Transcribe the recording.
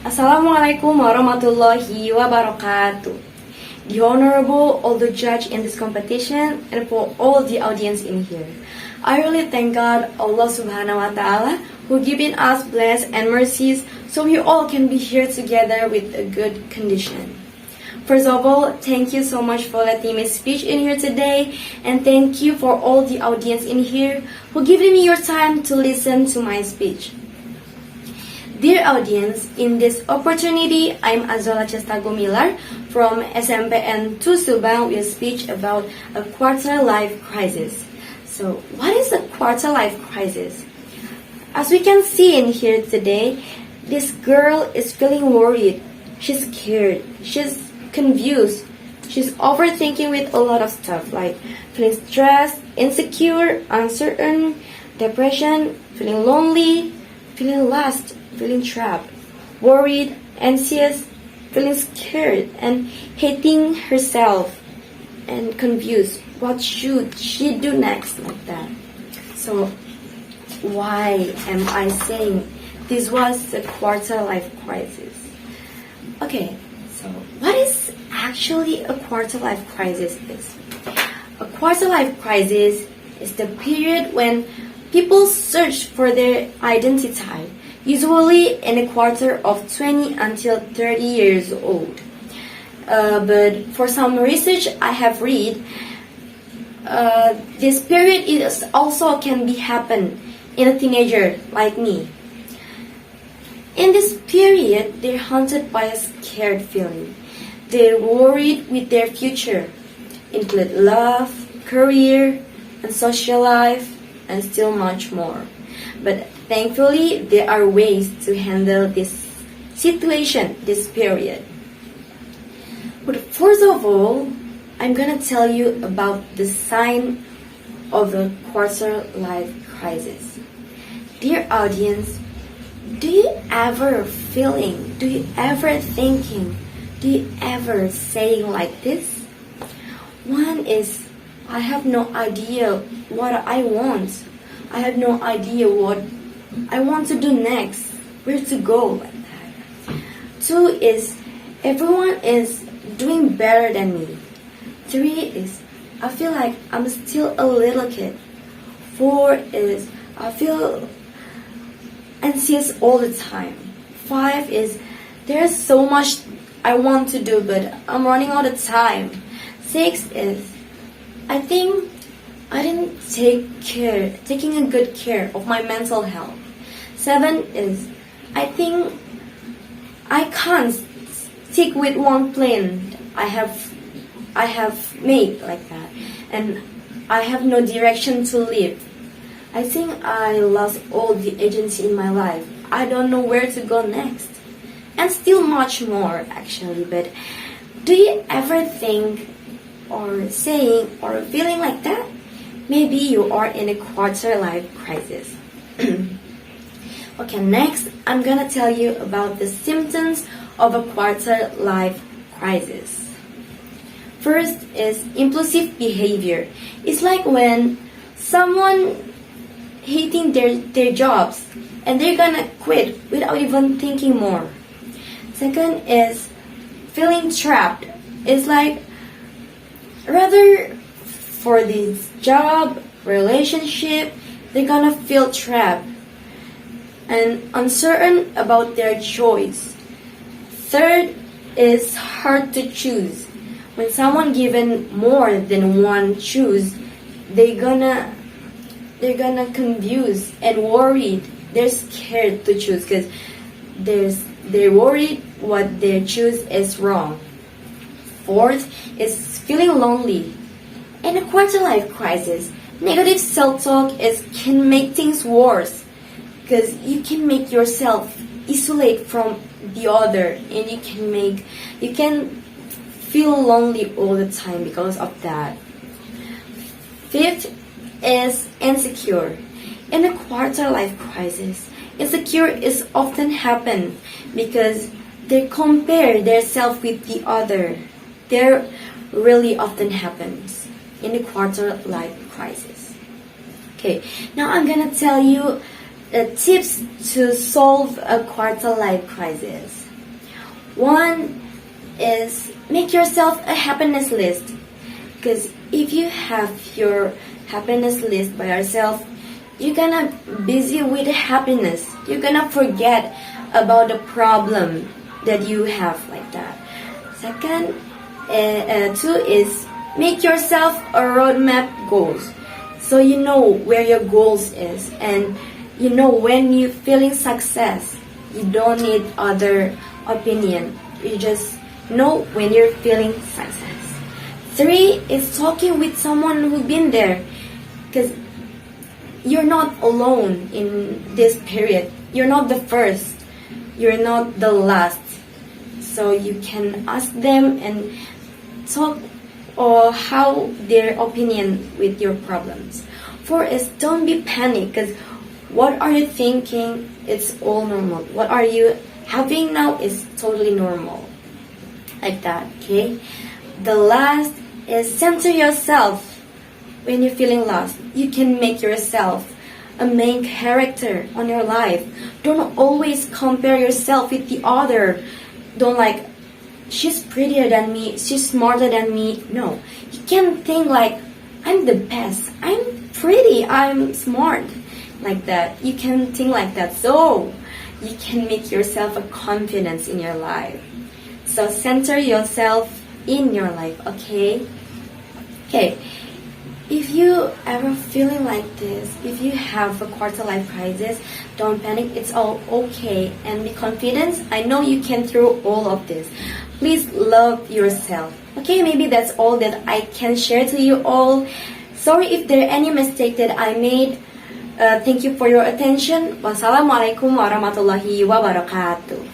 Assalamualaikum warahmatullahi wabarakatuh. The Honorable, all the judge in this competition, and for all the audience in here. I really thank God, Allah subhanahu wa ta'ala, who given us bless and mercies so we all can be here together with a good condition. First of all, thank you so much for letting me speak in here today, and thank you for all the audience in here who given me your time to listen to my speech. Dear audience, in this opportunity, I'm Chesta Gumilar from SMPN 2 Subang with a speech about a quarter life crisis. So, what is a quarter life crisis? As we can see in here today, this girl is feeling worried, she's scared, she's confused, she's overthinking with a lot of stuff like feeling stressed, insecure, uncertain, depression, feeling lonely, feeling lost, feeling trapped, worried, anxious, feeling scared, and hating herself, and confused. What should she do next like that? So, why am I saying this was a quarter life crisis? Okay, so what is actually a quarter life crisis is? A quarter life crisis is the period when people search for their identity, usually in a quarter of 20 until 30 years old. But for some research I have read, this period is also can be happen in a teenager like me. In this period, they're haunted by a scared feeling. They're worried with their future, include love, career, and social life, and still much more. But thankfully, there are ways to handle this situation, this period. But first of all, I'm gonna tell you about the sign of the quarter life crisis. Dear audience, do you ever feeling, do you ever thinking, do you ever saying like this? One is, I have no idea what I want. I have no idea what I want to do next, where to go like that. Two is, everyone is doing better than me. Three is, I feel like I'm still a little kid. Four is, I feel anxious all the time. Five is, there's so much I want to do but I'm running out of time. Six is, I think I didn't taking a good care of my mental health. Seven is, I think I can't stick with one plan I have made like that, and I have no direction to live. I think I lost all the agency in my life. I don't know where to go next, and still much more actually. But do you ever think or saying or feeling like that? Maybe you are in a quarter life crisis. Okay, next I'm gonna tell you about the symptoms of a quarter life crisis. First is impulsive behavior. It's like when someone hating their jobs and they're gonna quit without even thinking more. Second is feeling trapped. It's like rather for this job, relationship, they're gonna feel trapped and uncertain about their choice. Third is hard to choose. When someone given more than one choose, they're gonna confused and worried. They're scared to choose because they're worried what they choose is wrong. Fourth is feeling lonely. In a quarter life crisis, negative self-talk can make things worse because you can make yourself isolate from the other, and you can feel lonely all the time because of that. Fifth is insecure. In a quarter life crisis, insecure is often happen because they compare their self with the other. There really often happens in a quarter life crisis. Okay, now I'm gonna tell you tips to solve a quarter life crisis. One is make yourself a happiness list. Because if you have your happiness list by yourself, you're gonna busy with happiness. You're gonna forget about the problem that you have like that. Second, two is make yourself a roadmap goals. So you know where your goals is, and you know when you feeling success. You don't need other opinion. You just know when you're feeling success. Three is talking with someone who's been there, because you're not alone in this period. You're not the first. You're not the last. So you can ask them and talk or how their opinion with your problems. Four is don't be panic, because what are you thinking? It's all normal. What are you having now is totally normal. Like that, okay? The last is center yourself. When you're feeling lost, you can make yourself a main character on your life. Don't always compare yourself with the other. Don't like, she's prettier than me, she's smarter than me. No, you can think like, I'm the best, I'm pretty, I'm smart. Like that, you can think like that. So you can make yourself a confidence in your life. So center yourself in your life, okay? Okay, if you ever feeling like this, if you have a quarter life crisis, don't panic, it's all okay, and be confident. I know you can through all of this. Please love yourself. Okay, maybe that's all that I can share to you all. Sorry if there are any mistake that I made. Thank you for your attention. Wassalamualaikum warahmatullahi wabarakatuh.